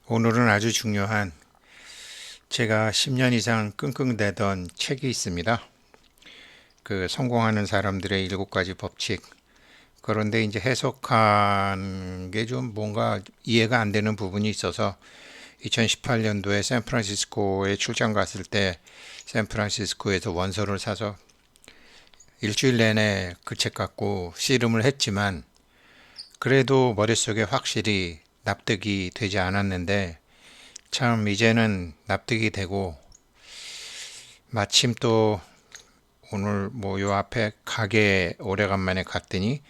오늘은 아주 중요한 제가 10년 이상 끙끙대던 책이 있습니다. 그 성공하는 사람들의 7가지 법칙. 그런데 이제 해석한 게 좀 뭔가 이해가 안 되는 부분이 있어서 2018년도에 샌프란시스코에 출장 갔을 때 샌프란시스코에서 원서를 사서 일주일 내내 그 책 갖고 씨름을 했지만 그래도 머릿속에 확실히 납득이 되지 않았는데 참 이제는 납득이 되고 마침 또 오늘 뭐 요 앞에 가게 오래간만에 갔더니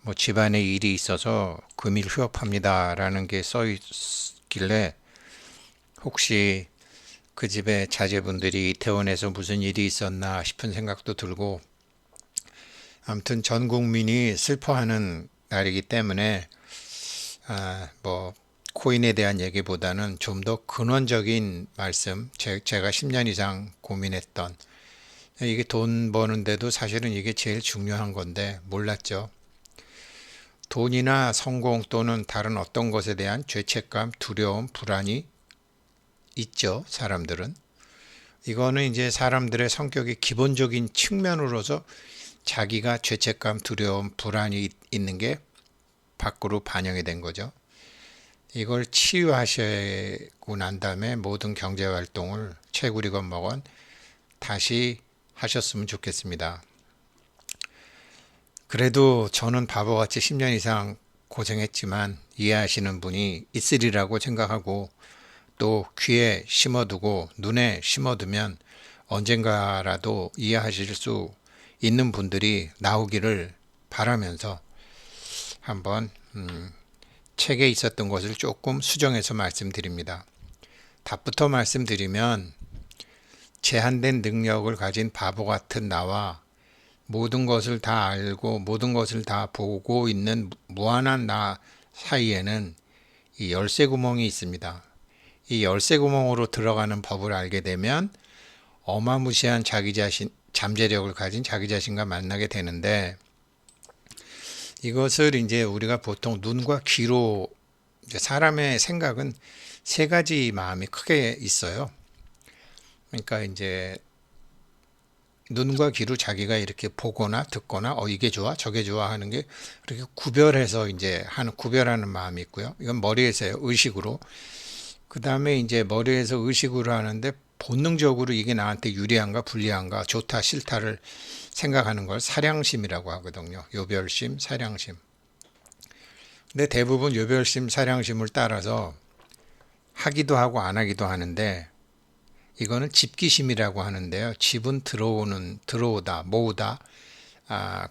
뭐 집안에 일이 있어서 금일 휴업합니다라는 게 써 있길래 혹시 그 집에 자제분들이 이태원에서 무슨 일이 있었나 싶은 생각도 들고 아무튼 전 국민이 슬퍼하는 날이기 때문에 뭐 코인에 대한 얘기보다는 좀 더 근원적인 말씀, 제가 10년 이상 고민했던 이게 돈 버는데도 사실은 이게 제일 중요한 건데 몰랐죠. 돈이나 성공 또는 다른 어떤 것에 대한 죄책감, 두려움, 불안이 있죠, 사람들은. 이거는 이제 사람들의 성격의 기본적인 측면으로서 자기가 죄책감, 두려움, 불안이 있는 게 밖으로 반영이 된 거죠. 이걸 치유하시고 난 다음에 모든 경제 활동을 채굴이건 뭐건 다시 하셨으면 좋겠습니다. 그래도 저는 바보같이 10년 이상 고생했지만 이해하시는 분이 있으리라고 생각하고 또 귀에 심어두고 눈에 심어두면 언젠가라도 이해하실 수 있는 분들이 나오기를 바라면서 한번 책에 있었던 것을 조금 수정해서 말씀드립니다. 답부터 말씀드리면 제한된 능력을 가진 바보 같은 나와 모든 것을 다 알고 모든 것을 다 보고 있는 무한한 나 사이에는 이 열쇠 구멍이 있습니다. 이 열쇠 구멍으로 들어가는 법을 알게 되면 어마무시한 자기 자신, 잠재력을 가진 자기 자신과 만나게 되는데 이것을 이제 우리가 보통 눈과 귀로 사람의 생각은 세 가지 마음이 크게 있어요. 그러니까 이제 눈과 귀로 자기가 이렇게 보거나 듣거나 이게 좋아 저게 좋아 하는 게 이렇게 구별해서 이제 하는 구별하는 마음이 있고요. 이건 머리에서요 의식으로. 그 다음에 이제 머리에서 의식으로 하는데 본능적으로 이게 나한테 유리한가 불리한가 좋다 싫다를 생각하는 걸 사량심이라고 하거든요. 요별심, 사량심. 근데 대부분 요별심, 사량심을 따라서 하기도 하고 안 하기도 하는데 이거는 집기심이라고 하는데요. 집은 들어오다, 모으다.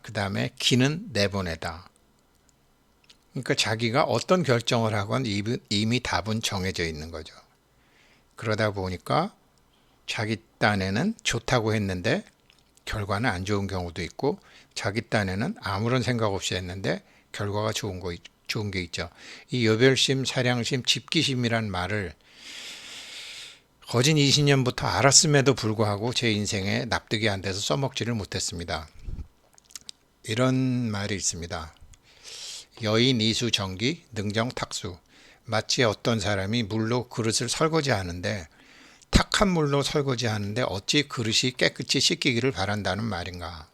그 다음에 기는 내보내다. 그러니까 자기가 어떤 결정을 하건 이미 답은 정해져 있는 거죠. 그러다 보니까 자기 딴에는 좋다고 했는데 결과는 안 좋은 경우도 있고 자기 딴에는 아무런 생각 없이 했는데 결과가 좋은 게 있죠. 이 여별심, 사량심, 집기심이란 말을 거진 20년부터 알았음에도 불구하고 제 인생에 납득이 안 돼서 써먹지를 못했습니다. 이런 말이 있습니다. 여인 이수 정기 능정 탁수. 마치 어떤 사람이 물로 그릇을 설거지하는데 탁한 물로 설거지하는데 어찌 그릇이 깨끗이 씻기기를 바란다는 말인가.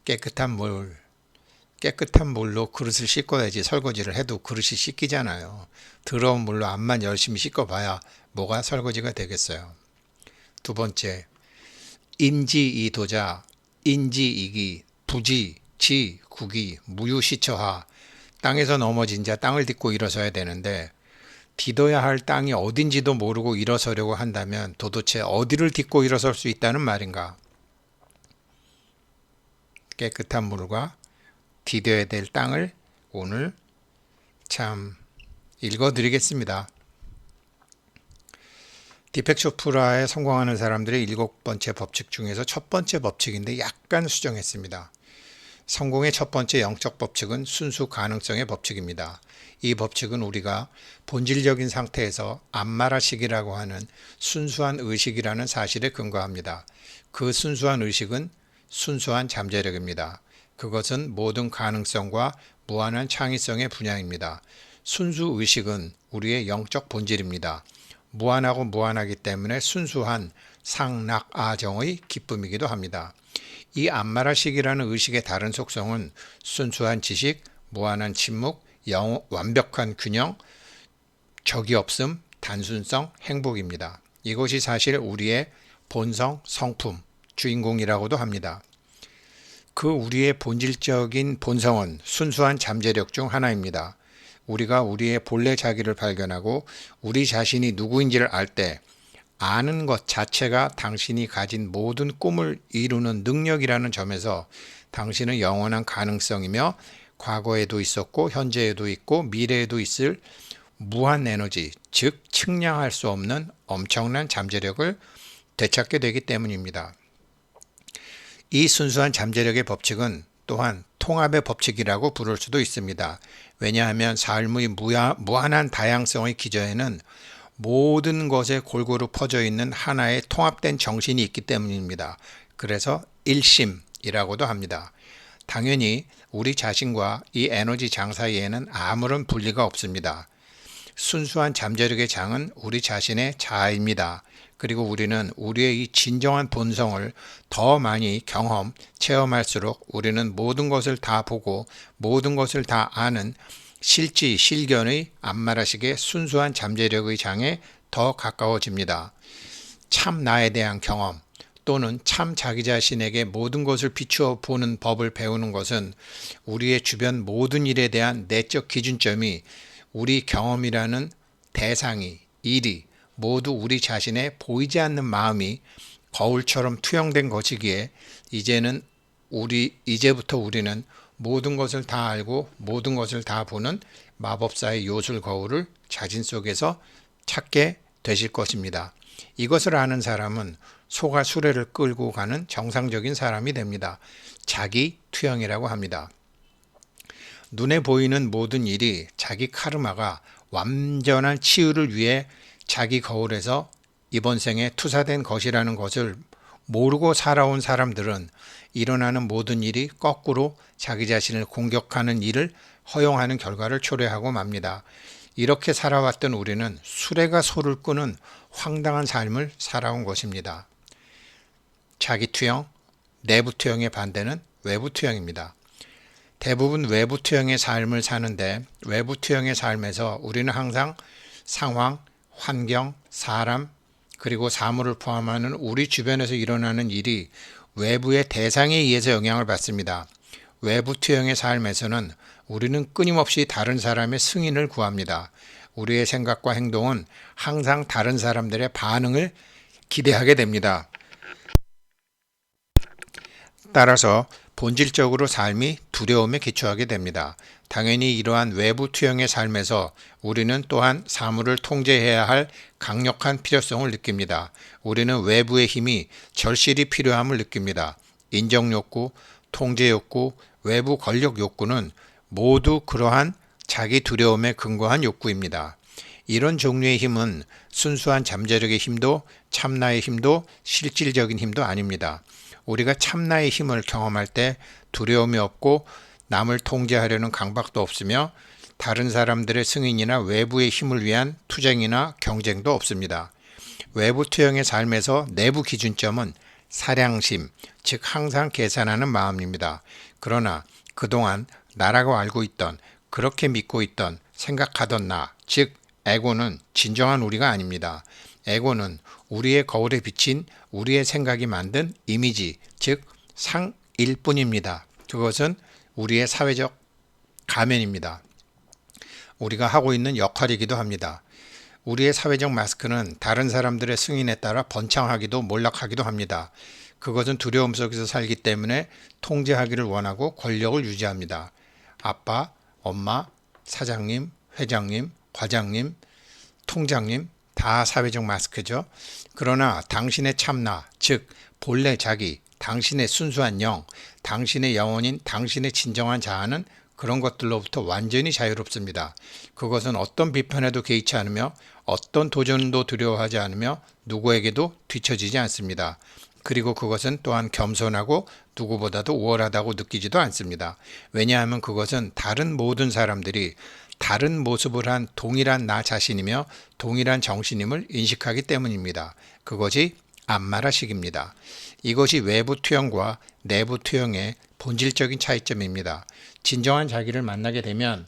깨끗한 물, 깨끗한 물로 그릇을 씻어야지 설거지를 해도 그릇이 씻기잖아요. 더러운 물로 앞만 열심히 씻어봐야 뭐가 설거지가 되겠어요. 두 번째, 인지이도자, 인지이기, 부지, 지, 국이, 무유시처하. 땅에서 넘어진 자 땅을 딛고 일어서야 되는데 디뎌야 할 땅이 어딘지도 모르고 일어서려고 한다면 도대체 어디를 딛고 일어설 수 있다는 말인가? 깨끗한 물과 디뎌야 될 땅을 오늘 참 읽어드리겠습니다. 디펙 쇼프라의 성공하는 사람들의 7번째 법칙 중에서 첫 번째 법칙인데 약간 수정했습니다. 성공의 첫 번째 영적 법칙은 순수 가능성의 법칙입니다. 이 법칙은 우리가 본질적인 상태에서 암마라식이라고 하는 순수한 의식이라는 사실에 근거합니다. 그 순수한 의식은 순수한 잠재력입니다. 그것은 모든 가능성과 무한한 창의성의 분야입니다. 순수 의식은 우리의 영적 본질입니다. 무한하고 무한하기 때문에 순수한 상락아정의 기쁨이기도 합니다. 이 암마라식이라는 의식의 다른 속성은 순수한 지식, 무한한 침묵, 완벽한 균형, 적이 없음, 단순성, 행복입니다. 이것이 사실 우리의 본성, 성품, 주인공이라고도 합니다. 그 우리의 본질적인 본성은 순수한 잠재력 중 하나입니다. 우리가 우리의 본래 자기를 발견하고 우리 자신이 누구인지를 알 때 아는 것 자체가 당신이 가진 모든 꿈을 이루는 능력이라는 점에서 당신은 영원한 가능성이며 과거에도 있었고 현재에도 있고 미래에도 있을 무한 에너지, 즉 측량할 수 없는 엄청난 잠재력을 되찾게 되기 때문입니다. 이 순수한 잠재력의 법칙은 또한 통합의 법칙이라고 부를 수도 있습니다. 왜냐하면 삶의 무한한 다양성의 기저에는 모든 것에 골고루 퍼져 있는 하나의 통합된 정신이 있기 때문입니다. 그래서 일심이라고도 합니다. 당연히 우리 자신과 이 에너지 장 사이에는 아무런 분리가 없습니다. 순수한 잠재력의 장은 우리 자신의 자아입니다. 그리고 우리는 우리의 이 진정한 본성을 더 많이 체험할수록 우리는 모든 것을 다 보고 모든 것을 다 아는 실지, 실견의 암마라식의 순수한 잠재력의 장에 더 가까워집니다. 참 나에 대한 경험 또는 참 자기 자신에게 모든 것을 비추어 보는 법을 배우는 것은 우리의 주변 모든 일에 대한 내적 기준점이 우리 경험이라는 대상이, 일이 모두 우리 자신의 보이지 않는 마음이 거울처럼 투영된 것이기에 이제부터 우리는 모든 것을 다 알고 모든 것을 다 보는 마법사의 요술 거울을 자신 속에서 찾게 되실 것입니다. 이것을 아는 사람은 소가 수레를 끌고 가는 정상적인 사람이 됩니다. 자기 투영이라고 합니다. 눈에 보이는 모든 일이 자기 카르마가 완전한 치유를 위해 자기 거울에서 이번 생에 투사된 것이라는 것을 모르고 살아온 사람들은 일어나는 모든 일이 거꾸로 자기 자신을 공격하는 일을 허용하는 결과를 초래하고 맙니다. 이렇게 살아왔던 우리는 수레가 소를 끄는 황당한 삶을 살아온 것입니다. 자기 투영, 내부 투영의 반대는 외부 투영입니다. 대부분 외부 투영의 삶을 사는데 외부 투영의 삶에서 우리는 항상 상황, 환경, 사람, 그리고 사물을 포함하는 우리 주변에서 일어나는 일이 외부의 대상에 의해서 영향을 받습니다. 외부 투영의 삶에서는 우리는 끊임없이 다른 사람의 승인을 구합니다. 우리의 생각과 행동은 항상 다른 사람들의 반응을 기대하게 됩니다. 따라서 본질적으로 삶이 두려움에 기초하게 됩니다. 당연히 이러한 외부 투영의 삶에서 우리는 또한 사물을 통제해야 할 강력한 필요성을 느낍니다. 우리는 외부의 힘이 절실히 필요함을 느낍니다. 인정욕구, 통제욕구, 외부 권력 욕구는 모두 그러한 자기 두려움에 근거한 욕구입니다. 이런 종류의 힘은 순수한 잠재력의 힘도 참나의 힘도 실질적인 힘도 아닙니다. 우리가 참나의 힘을 경험할 때 두려움이 없고 남을 통제하려는 강박도 없으며 다른 사람들의 승인이나 외부의 힘을 위한 투쟁이나 경쟁도 없습니다. 외부 투영의 삶에서 내부 기준점은 사량심, 즉 항상 계산하는 마음입니다. 그러나 그동안 나라고 알고 있던, 그렇게 믿고 있던, 생각하던 나, 즉 에고는 진정한 우리가 아닙니다. 에고는 우리의 거울에 비친 우리의 생각이 만든 이미지, 즉 상일 뿐입니다. 그것은 우리의 사회적 가면입니다. 우리가 하고 있는 역할이기도 합니다. 우리의 사회적 마스크는 다른 사람들의 승인에 따라 번창하기도 몰락하기도 합니다. 그것은 두려움 속에서 살기 때문에 통제하기를 원하고 권력을 유지합니다. 아빠, 엄마, 사장님, 회장님, 과장님, 통장님 다 사회적 마스크죠. 그러나 당신의 참나, 즉 본래 자기, 당신의 순수한 영, 당신의 영혼인 당신의 진정한 자아는 그런 것들로부터 완전히 자유롭습니다. 그것은 어떤 비판에도 개의치 않으며 어떤 도전도 두려워하지 않으며 누구에게도 뒤처지지 않습니다. 그리고 그것은 또한 겸손하고 누구보다도 우월하다고 느끼지도 않습니다. 왜냐하면 그것은 다른 모든 사람들이 다른 모습을 한 동일한 나 자신이며 동일한 정신임을 인식하기 때문입니다. 그것이 암마라식입니다. 이것이 외부 투영과 내부 투영의 본질적인 차이점입니다. 진정한 자기를 만나게 되면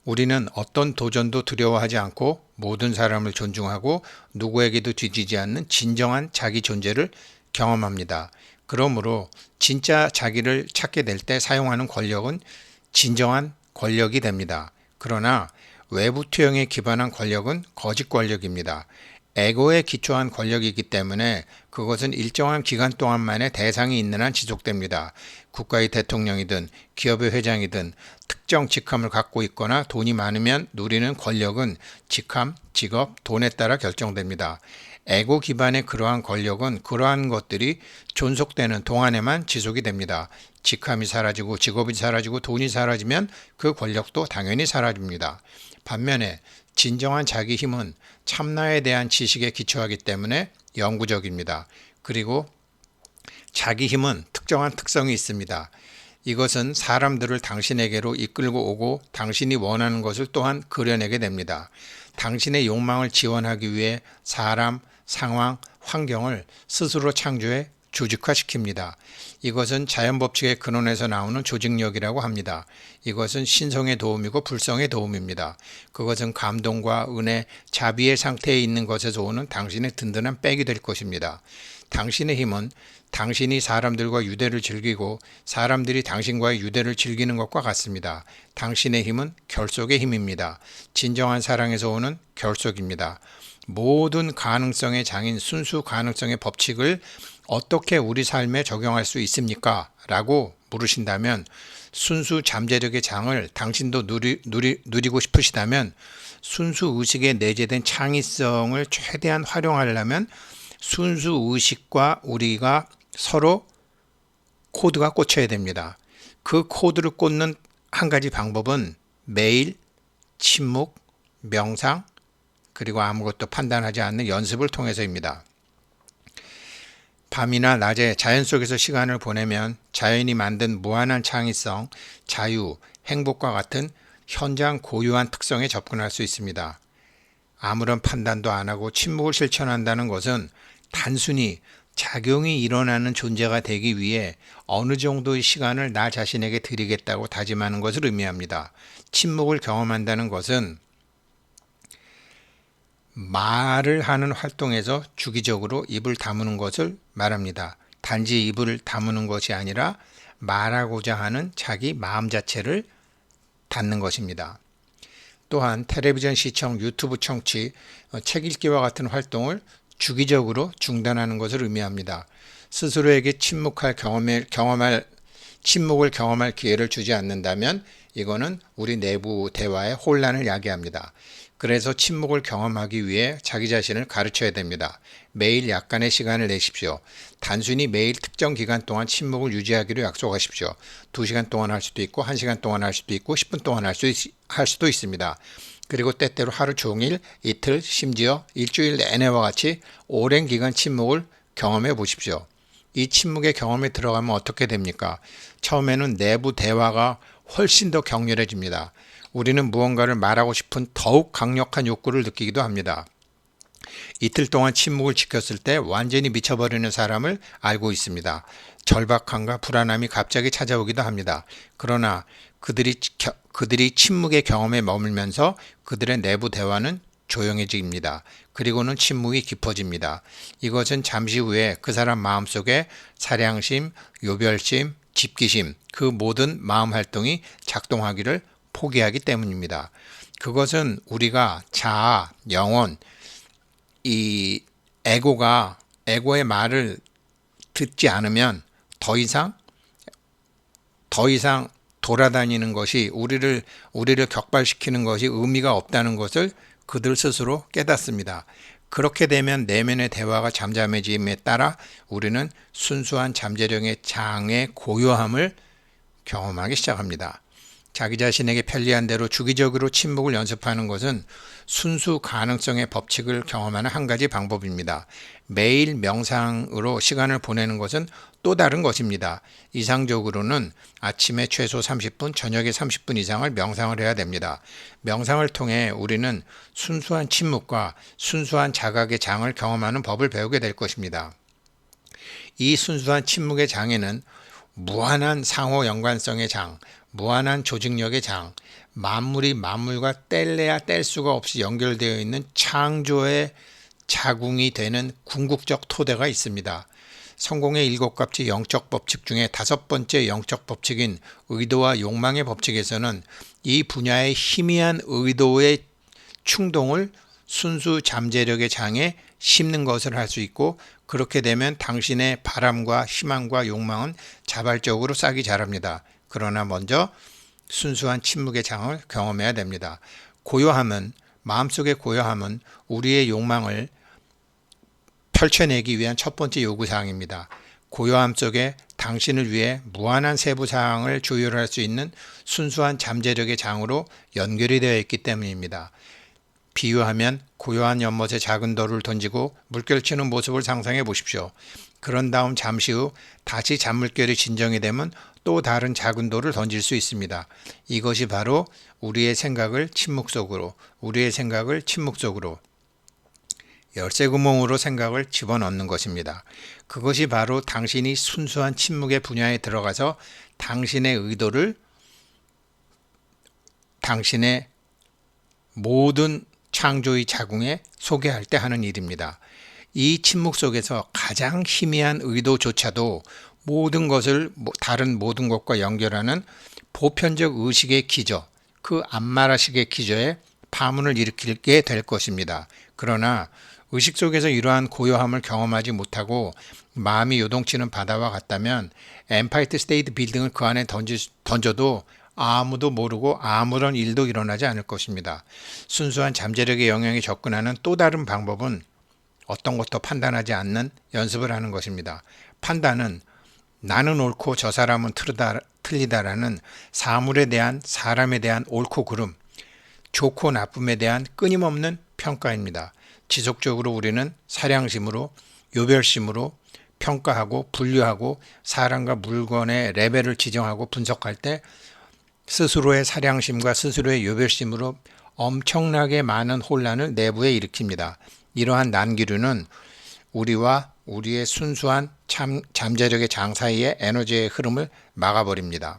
우리는 어떤 도전도 두려워하지 않고 모든 사람을 존중하고 누구에게도 뒤지지 않는 진정한 자기 존재를 경험합니다. 그러므로 진짜 자기를 찾게 될 때 사용하는 권력은 진정한 권력이 됩니다. 그러나 외부 투영에 기반한 권력은 거짓 권력입니다. 에고에 기초한 권력이기 때문에 그것은 일정한 기간 동안만의 대상이 있는 한 지속됩니다. 국가의 대통령이든 기업의 회장이든 특정 직함을 갖고 있거나 돈이 많으면 누리는 권력은 직함, 직업, 돈에 따라 결정됩니다. 에고 기반의 그러한 권력은 그러한 것들이 존속되는 동안에만 지속이 됩니다. 직함이 사라지고 직업이 사라지고 돈이 사라지면 그 권력도 당연히 사라집니다. 반면에 진정한 자기 힘은 참나에 대한 지식에 기초하기 때문에 영구적입니다. 그리고 자기 힘은 특정한 특성이 있습니다. 이것은 사람들을 당신에게로 이끌고 오고 당신이 원하는 것을 또한 그려내게 됩니다. 당신의 욕망을 지원하기 위해 사람, 상황, 환경을 스스로 창조해 조직화시킵니다. 이것은 자연법칙의 근원에서 나오는 조직력이라고 합니다. 이것은 신성의 도움이고 불성의 도움입니다. 그것은 감동과 은혜, 자비의 상태에 있는 것에서 오는 당신의 든든한 백이 될 것입니다. 당신의 힘은 당신이 사람들과 유대를 즐기고 사람들이 당신과의 유대를 즐기는 것과 같습니다. 당신의 힘은 결속의 힘입니다. 진정한 사랑에서 오는 결속입니다. 모든 가능성의 장인 순수 가능성의 법칙을 어떻게 우리 삶에 적용할 수 있습니까? 라고 물으신다면 순수 잠재력의 장을 당신도 누리고 싶으시다면 순수 의식에 내재된 창의성을 최대한 활용하려면 순수 의식과 우리가 서로 코드가 꽂혀야 됩니다. 그 코드를 꽂는 한 가지 방법은 매일 침묵, 명상, 그리고 아무것도 판단하지 않는 연습을 통해서입니다. 밤이나 낮에 자연 속에서 시간을 보내면 자연이 만든 무한한 창의성, 자유, 행복과 같은 현장 고유한 특성에 접근할 수 있습니다. 아무런 판단도 안 하고 침묵을 실천한다는 것은 단순히 작용이 일어나는 존재가 되기 위해 어느 정도의 시간을 나 자신에게 드리겠다고 다짐하는 것을 의미합니다. 침묵을 경험한다는 것은 말을 하는 활동에서 주기적으로 입을 다무는 것을 말합니다. 단지 입을 다무는 것이 아니라 말하고자 하는 자기 마음 자체를 닫는 것입니다. 또한 텔레비전 시청, 유튜브 청취, 책 읽기와 같은 활동을 주기적으로 중단하는 것을 의미합니다. 스스로에게 침묵을 경험할 기회를 주지 않는다면 이거는 우리 내부 대화의 혼란을 야기합니다. 그래서 침묵을 경험하기 위해 자기 자신을 가르쳐야 됩니다. 매일 약간의 시간을 내십시오. 단순히 매일 특정 기간 동안 침묵을 유지하기로 약속하십시오. 2시간 동안 할 수도 있고 1시간 동안 할 수도 있고 10분 동안 할 수도 있습니다. 그리고 때때로 하루 종일, 이틀, 심지어 일주일 내내와 같이 오랜 기간 침묵을 경험해 보십시오. 이 침묵의 경험에 들어가면 어떻게 됩니까? 처음에는 내부 대화가 훨씬 더 격렬해집니다. 우리는 무언가를 말하고 싶은 더욱 강력한 욕구를 느끼기도 합니다. 이틀 동안 침묵을 지켰을 때 완전히 미쳐버리는 사람을 알고 있습니다. 절박함과 불안함이 갑자기 찾아오기도 합니다. 그러나 그들이 침묵의 경험에 머물면서 그들의 내부 대화는 조용해집니다. 그리고는 침묵이 깊어집니다. 이것은 잠시 후에 그 사람 마음속에 사량심, 요별심, 집기심, 그 모든 마음 활동이 작동하기를 포기하기 때문입니다. 그것은 우리가 자아, 영혼, 이 에고의 말을 듣지 않으면 더 이상 돌아다니는 것이 우리를 격발시키는 것이 의미가 없다는 것을 그들 스스로 깨닫습니다. 그렇게 되면 내면의 대화가 잠잠해짐에 따라 우리는 순수한 잠재력의 장의 고요함을 경험하기 시작합니다. 자기 자신에게 편리한 대로 주기적으로 침묵을 연습하는 것은 순수 가능성의 법칙을 경험하는 한 가지 방법입니다. 매일 명상으로 시간을 보내는 것은 또 다른 것입니다. 이상적으로는 아침에 최소 30분, 저녁에 30분 이상을 명상을 해야 됩니다. 명상을 통해 우리는 순수한 침묵과 순수한 자각의 장을 경험하는 법을 배우게 될 것입니다. 이 순수한 침묵의 장에는 무한한 상호 연관성의 장, 무한한 조직력의 장, 만물이 만물과 뗄래야 뗄 수가 없이 연결되어 있는 창조의 자궁이 되는 궁극적 토대가 있습니다. 성공의 7가지 영적 법칙 중에 5번째 영적 법칙인 의도와 욕망의 법칙에서는 이 분야의 희미한 의도의 충동을 순수 잠재력의 장에 심는 것을 할 수 있고, 그렇게 되면 당신의 바람과 희망과 욕망은 자발적으로 싹이 자랍니다. 그러나 먼저 순수한 침묵의 장을 경험해야 됩니다. 고요함은, 마음속의 고요함은 우리의 욕망을 펼쳐내기 위한 첫 번째 요구사항입니다. 고요함 속에 당신을 위해 무한한 세부사항을 조율할 수 있는 순수한 잠재력의 장으로 연결이 되어 있기 때문입니다. 비유하면 고요한 연못에 작은 돌을 던지고 물결치는 모습을 상상해 보십시오. 그런 다음 잠시 후 다시 잔물결이 진정이 되면 또 다른 작은 돌을 던질 수 있습니다. 이것이 바로 우리의 생각을 침묵 속으로 열쇠 구멍으로 생각을 집어넣는 것입니다. 그것이 바로 당신이 순수한 침묵의 분야에 들어가서 당신의 의도를 당신의 모든 창조의 자궁에 소개할 때 하는 일입니다. 이 침묵 속에서 가장 희미한 의도조차도 모든 것을 다른 모든 것과 연결하는 보편적 의식의 기저, 그 안마라식의 기저에 파문을 일으키게 될 것입니다. 그러나 의식 속에서 이러한 고요함을 경험하지 못하고 마음이 요동치는 바다와 같다면 엠파이어 스테이트 빌딩을 그 안에 던져도 아무도 모르고 아무런 일도 일어나지 않을 것입니다. 순수한 잠재력의 영역에 접근하는 또 다른 방법은 어떤 것도 판단하지 않는 연습을 하는 것입니다. 판단은 나는 옳고 저 사람은 틀리다라는 사물에 대한, 사람에 대한 옳고 그름, 좋고 나쁨에 대한 끊임없는 평가입니다. 지속적으로 우리는 사량심으로, 요별심으로 평가하고 분류하고 사람과 물건의 레벨을 지정하고 분석할 때 스스로의 사량심과 스스로의 요별심으로 엄청나게 많은 혼란을 내부에 일으킵니다. 이러한 난기류는 우리와 우리의 순수한 잠재력의 장 사이의 에너지의 흐름을 막아버립니다.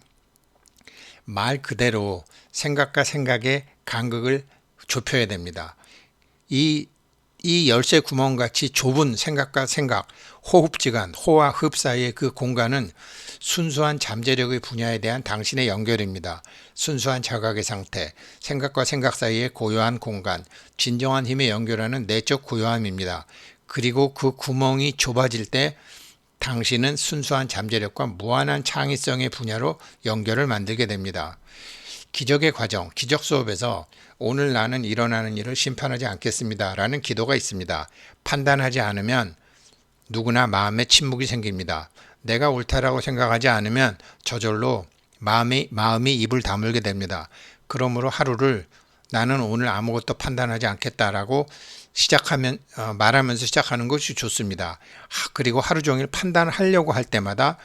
말 그대로 생각과 생각의 간극을 좁혀야 됩니다. 이 열쇠 구멍같이 좁은 생각과 생각, 호흡지간, 호와 흡 사이의 그 공간은 순수한 잠재력의 분야에 대한 당신의 연결입니다. 순수한 자각의 상태, 생각과 생각 사이의 고요한 공간, 진정한 힘에 연결하는 내적 고요함입니다. 그리고 그 구멍이 좁아질 때 당신은 순수한 잠재력과 무한한 창의성의 분야로 연결을 만들게 됩니다. 기적의 과정, 기적 수업에서 오늘 나는 일어나는 일을 심판하지 않겠습니다 라는 기도가 있습니다. 판단하지 않으면 누구나 마음에 침묵이 생깁니다. 내가 옳다라고 생각하지 않으면 저절로 마음이 입을 다물게 됩니다. 그러므로 하루를 나는 오늘 아무것도 판단하지 않겠다라고 말하면서 시작하는 것이 좋습니다. 그리고 하루 종일 판단하려고 할 때마다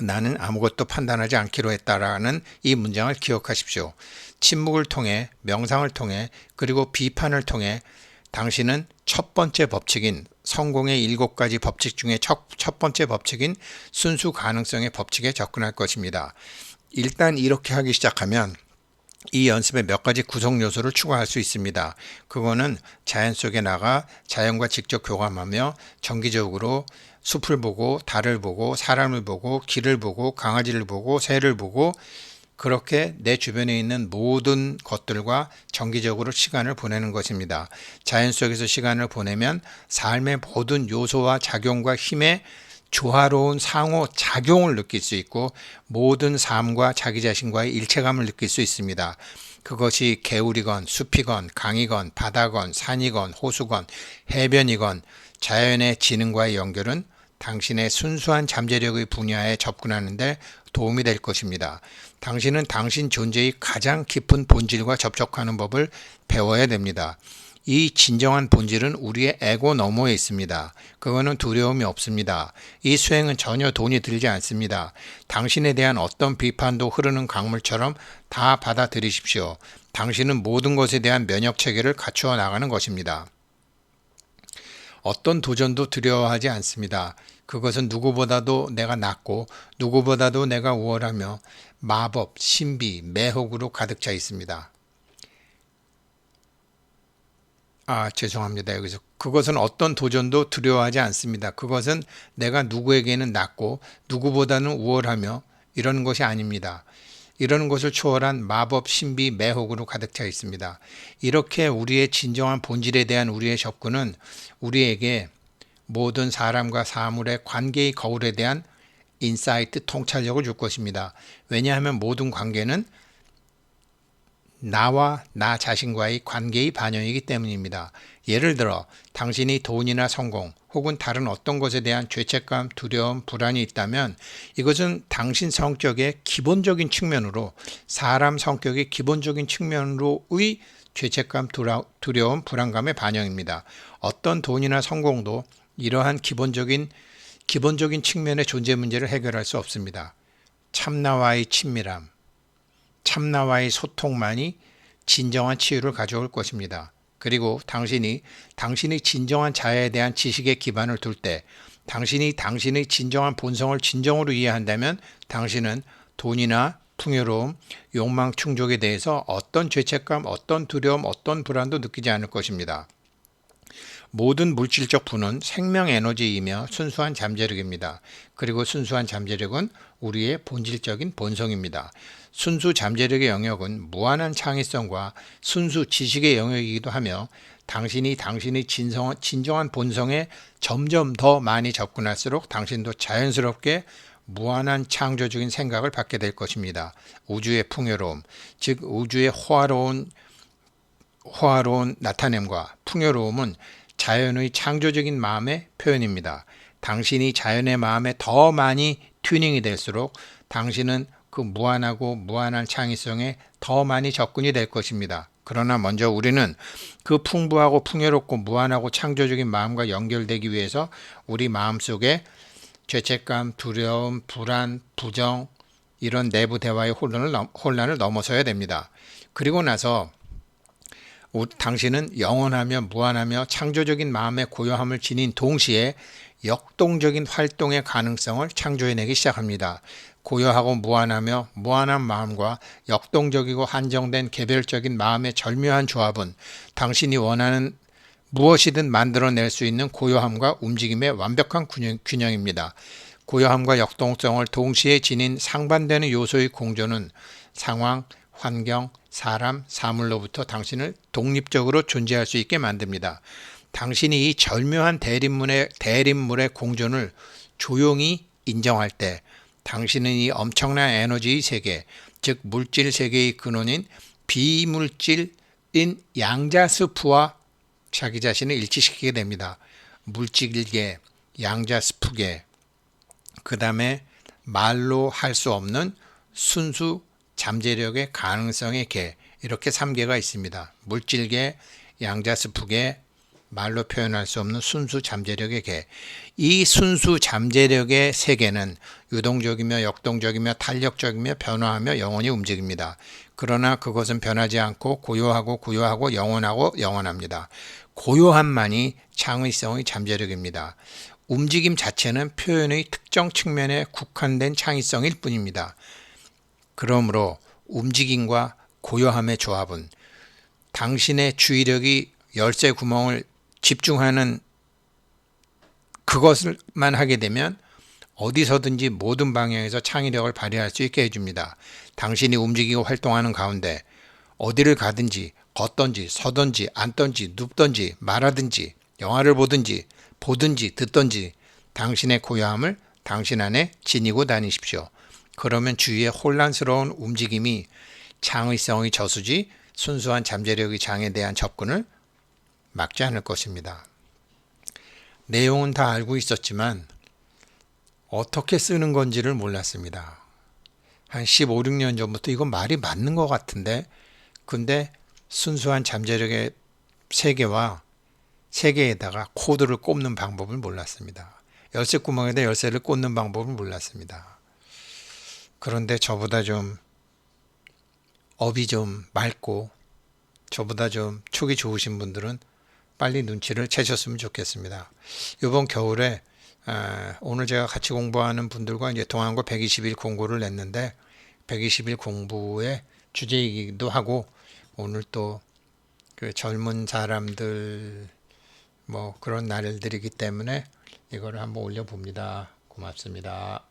나는 아무것도 판단하지 않기로 했다라는 이 문장을 기억하십시오. 침묵을 통해, 명상을 통해, 그리고 비판을 통해 당신은 첫 번째 법칙인 성공의 7가지 법칙 중에 첫 번째 법칙인 순수 가능성의 법칙에 접근할 것입니다. 일단 이렇게 하기 시작하면 이 연습에 몇 가지 구성 요소를 추가할 수 있습니다. 그거는 자연 속에 나가 자연과 직접 교감하며 정기적으로 숲을 보고 달을 보고 사람을 보고 길을 보고 강아지를 보고 새를 보고 그렇게 내 주변에 있는 모든 것들과 정기적으로 시간을 보내는 것입니다. 자연 속에서 시간을 보내면 삶의 모든 요소와 작용과 힘의 조화로운 상호작용을 느낄 수 있고 모든 삶과 자기 자신과의 일체감을 느낄 수 있습니다. 그것이 개울이건 숲이건 강이건 바다건 산이건 호수건 해변이건 자연의 지능과의 연결은 당신의 순수한 잠재력의 분야에 접근하는 데 도움이 될 것입니다. 당신은 당신 존재의 가장 깊은 본질과 접촉하는 법을 배워야 됩니다. 이 진정한 본질은 우리의 에고 너머에 있습니다. 그거는 두려움이 없습니다. 이 수행은 전혀 돈이 들지 않습니다. 당신에 대한 어떤 비판도 흐르는 강물처럼 다 받아들이십시오. 당신은 모든 것에 대한 면역 체계를 갖추어 나가는 것입니다. 어떤 도전도 두려워하지 않습니다. 그것은 누구보다도 내가 낫고 누구보다도 내가 우월하며 마법, 신비, 매혹으로 가득 차 있습니다. 죄송합니다. 여기서 그것은 어떤 도전도 두려워하지 않습니다. 그것은 내가 누구에게는 낫고 누구보다는 우월하며 이러는 것이 아닙니다. 이러는 것을 초월한 마법, 신비, 매혹으로 가득 차 있습니다. 이렇게 우리의 진정한 본질에 대한 우리의 접근은 우리에게 모든 사람과 사물의 관계의 거울에 대한 인사이트, 통찰력을 줄 것입니다. 왜냐하면 모든 관계는 나와 나 자신과의 관계의 반영이기 때문입니다. 예를 들어 당신이 돈이나 성공 혹은 다른 어떤 것에 대한 죄책감, 두려움, 불안이 있다면 이것은 당신 성격의 기본적인 측면으로 사람 성격의 기본적인 측면으로의 죄책감, 두려움, 불안감의 반영입니다. 어떤 돈이나 성공도 이러한 기본적인 측면의 존재 문제를 해결할 수 없습니다. 참나와의 친밀함, 참나와의 소통만이 진정한 치유를 가져올 것입니다. 그리고 당신이 당신의 진정한 자아에 대한 지식에 기반을 둘 때 당신이 당신의 진정한 본성을 진정으로 이해한다면 당신은 돈이나 풍요로움, 욕망 충족에 대해서 어떤 죄책감, 어떤 두려움, 어떤 불안도 느끼지 않을 것입니다. 모든 물질적 부는 생명 에너지이며 순수한 잠재력입니다. 그리고 순수한 잠재력은 우리의 본질적인 본성입니다. 순수 잠재력의 영역은 무한한 창의성과 순수 지식의 영역이기도 하며 당신이 당신의 진정한 본성에 점점 더 많이 접근할수록 당신도 자연스럽게 무한한 창조적인 생각을 받게 될 것입니다. 우주의 풍요로움, 즉 우주의 호화로운 나타냄과 풍요로움은 자연의 창조적인 마음의 표현입니다. 당신이 자연의 마음에 더 많이 튜닝이 될수록 당신은 그 무한하고 무한한 창의성에 더 많이 접근이 될 것입니다. 그러나 먼저 우리는 그 풍부하고 풍요롭고 무한하고 창조적인 마음과 연결되기 위해서 우리 마음속에 죄책감, 두려움, 불안, 부정 이런 내부 대화의 혼란을 넘어서야 됩니다. 그리고 나서 당신은 영원하며 무한하며 창조적인 마음의 고요함을 지닌 동시에 역동적인 활동의 가능성을 창조해내기 시작합니다. 고요하고 무한하며 무한한 마음과 역동적이고 한정된 개별적인 마음의 절묘한 조합은 당신이 원하는 무엇이든 만들어낼 수 있는 고요함과 움직임의 완벽한 균형입니다. 고요함과 역동성을 동시에 지닌 상반되는 요소의 공존은 상황, 환경, 사람, 사물로부터 당신을 독립적으로 존재할 수 있게 만듭니다. 당신이 이 절묘한 대립물의 공존을 조용히 인정할 때 당신은 이 엄청난 에너지의 세계, 즉 물질 세계의 근원인 비물질인 양자스프와 자기 자신을 일치시키게 됩니다. 물질계, 양자스프계, 그 다음에 말로 할 수 없는 순수 잠재력의 가능성의 계, 이렇게 3개가 있습니다. 물질계, 양자스프계, 말로 표현할 수 없는 순수 잠재력의 계. 이 순수 잠재력의 세계는 유동적이며 역동적이며 탄력적이며 변화하며 영원히 움직입니다. 그러나 그것은 변하지 않고 고요하고 영원합니다. 고요함만이 창의성의 잠재력입니다. 움직임 자체는 표현의 특정 측면에 국한된 창의성일 뿐입니다. 그러므로 움직임과 고요함의 조합은 당신의 주의력이 열쇠 구멍을 집중하는 그것만 하게 되면 어디서든지 모든 방향에서 창의력을 발휘할 수 있게 해줍니다. 당신이 움직이고 활동하는 가운데 어디를 가든지 걷든지 서든지 앉든지 눕든지 말하든지 영화를 보든지 듣든지 당신의 고요함을 당신 안에 지니고 다니십시오. 그러면 주위의 혼란스러운 움직임이 창의성의 저수지, 순수한 잠재력의 장에 대한 접근을 막지 않을 것입니다. 내용은 다 알고 있었지만 어떻게 쓰는 건지를 몰랐습니다. 한 15, 16년 전부터 이건 말이 맞는 것 같은데, 근데 순수한 잠재력의 세계와 세계에다가 코드를 꼽는 방법을 몰랐습니다. 열쇠 구멍에다 열쇠를 꽂는 방법을 몰랐습니다. 그런데 저보다 좀 업이 좀 맑고 저보다 좀 촉이 좋으신 분들은 빨리 눈치를 채셨으면 좋겠습니다. 이번 겨울에 오늘 제가 같이 공부하는 분들과 이제 동안고 120일 공고를 냈는데 120일 공부의 주제이기도 하고 오늘 또 그 젊은 사람들 뭐 그런 날들이기 때문에 이거를 한번 올려봅니다. 고맙습니다.